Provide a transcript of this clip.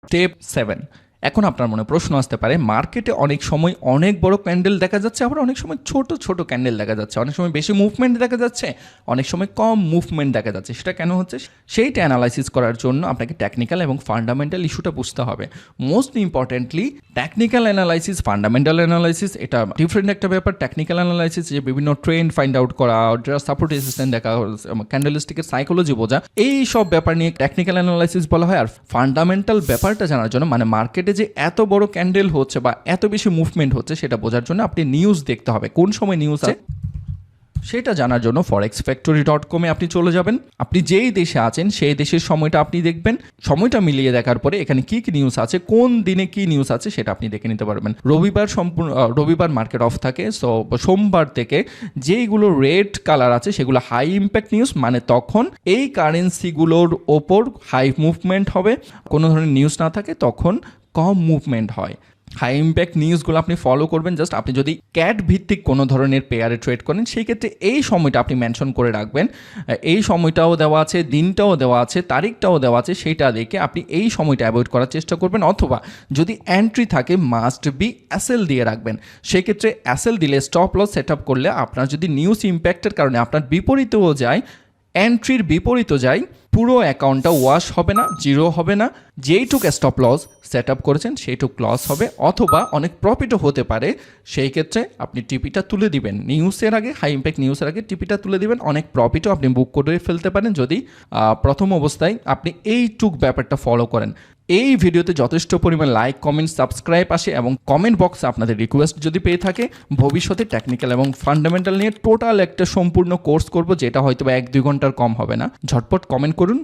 Step 7। এখন আপনার মনে প্রশ্ন আসতে পারে, মার্কেটে অনেক সময় অনেক বড় ক্যান্ডেল দেখা যাচ্ছে, আবার অনেক সময় ছোট ছোট ক্যান্ডেল দেখা যাচ্ছে, অনেক সময় বেশি মুভমেন্ট দেখা যাচ্ছে, অনেক সময় কম মুভমেন্ট দেখা যাচ্ছে। সেটা কেন হচ্ছে সেইটা অ্যানালাইসিস করার জন্য আপনাকে টেকনিক্যাল এবং ফান্ডামেন্টাল ইস্যুটা বুঝতে হবে। Most importantly technical analysis, fundamental analysis এটা ডিফারেন্ট একটা ব্যাপার। টেকনিক্যাল অ্যানালাইসিস যে বিভিন্ন ট্রেন্ড ফাইন্ড আউট করা, সাপোর্ট রেজিস্ট্যান্স দেখা, ক্যান্ডেলস্টিকের সাইকোলজি বোঝা, এই সব ব্যাপার নিয়ে টেকনিক্যাল অ্যানালাইসিস বলা হয়। আর ফান্ডামেন্টাল ব্যাপারটা জানার জন্য, মানে মার্কেটে যে এত বড় ক্যান্ডেল হচ্ছে বা এত বেশি মুভমেন্ট হচ্ছে সেটা বোঝার জন্য আপনি নিউজ দেখতে হবে, কোন সময় নিউজ আছে সেটা জানার জন্য forexfactory.com আপনি চলে যাবেন। আপনি যেই দেশে আছেন সেই দেশের সময়টা আপনি দেখবেন। সময়টা মিলিয়ে দেখার পরে এখানে কি কি নিউজ আছে, কোন দিনে কি নিউজ আছে সেটা আপনি দেখে নিতে পারবেন। রবিবার মার্কেট অফ থাকে, সো সোমবার থেকে যেইগুলো রেড কালার আছে সেগুলো হাই ইম্প্যাক্ট নিউজ, মানে তখন এই কারেন্সিগুলোর ওপর হাই মুভমেন্ট হবে। কোনো ধরনের নিউজ না থাকে তখন কম মুভমেন্ট হয়। হাই ইম্প্যাক্ট নিউজগুলো আপনি ফলো করবেন। জাস্ট আপনি যদি ক্যাট ভিত্তিক কোনো ধরনের পেয়ারে ট্রেড করেন সেই ক্ষেত্রে এই সময়টা আপনি মেনশন করে রাখবেন। এই সময়টাও দেওয়া আছে, দিনটাও দেওয়া আছে, তারিখটাও দেওয়া আছে, সেইটা দেখে আপনি এই সময়টা অ্যাভয়েড করার চেষ্টা করবেন। অথবা যদি এন্ট্রি থাকে মাস্ট বি অ্যাসেল দিয়ে রাখবেন। সেক্ষেত্রে অ্যাসেল দিলে স্টপ লস সেট আপ করলে আপনার যদি নিউজ ইম্প্যাক্টের কারণে আপনার বিপরীতেও যায়, এন্ট্রির বিপরীতও যায়, পুরো অ্যাকাউন্টটা ওয়াশ হবে না, জিরো হবে না। যেইটুক স্টপ লস সেট আপ করেছেন সেইটুক লস হবে, অথবা অনেক প্রফিটও হতে পারে। সেই ক্ষেত্রে আপনি টিপিটা তুলে দিবেন নিউজের আগে, হাই ইম্প্যাক্ট নিউজের আগে টিপিটা তুলে দিবেন। অনেক প্রফিটও আপনি বুক করে ফেলতে পারেন যদি প্রথম অবস্থায় আপনি এইটুক ব্যাপারটা ফলো করেন। এই ভিডিওতে যথেষ্ট পরিমাণ লাইক, কমেন্ট, সাবস্ক্রাইব আসে এবং কমেন্ট বক্সে আপনাদের রিকোয়েস্ট যদি পেয়ে থাকে, ভবিষ্যতে টেকনিক্যাল এবং ফান্ডামেন্টাল নিয়ে টোটাল একটা সম্পূর্ণ কোর্স করব, যেটা হয়তো 1-2 ঘন্টার কম হবে না। ঝটপট কমেন্ট করুন।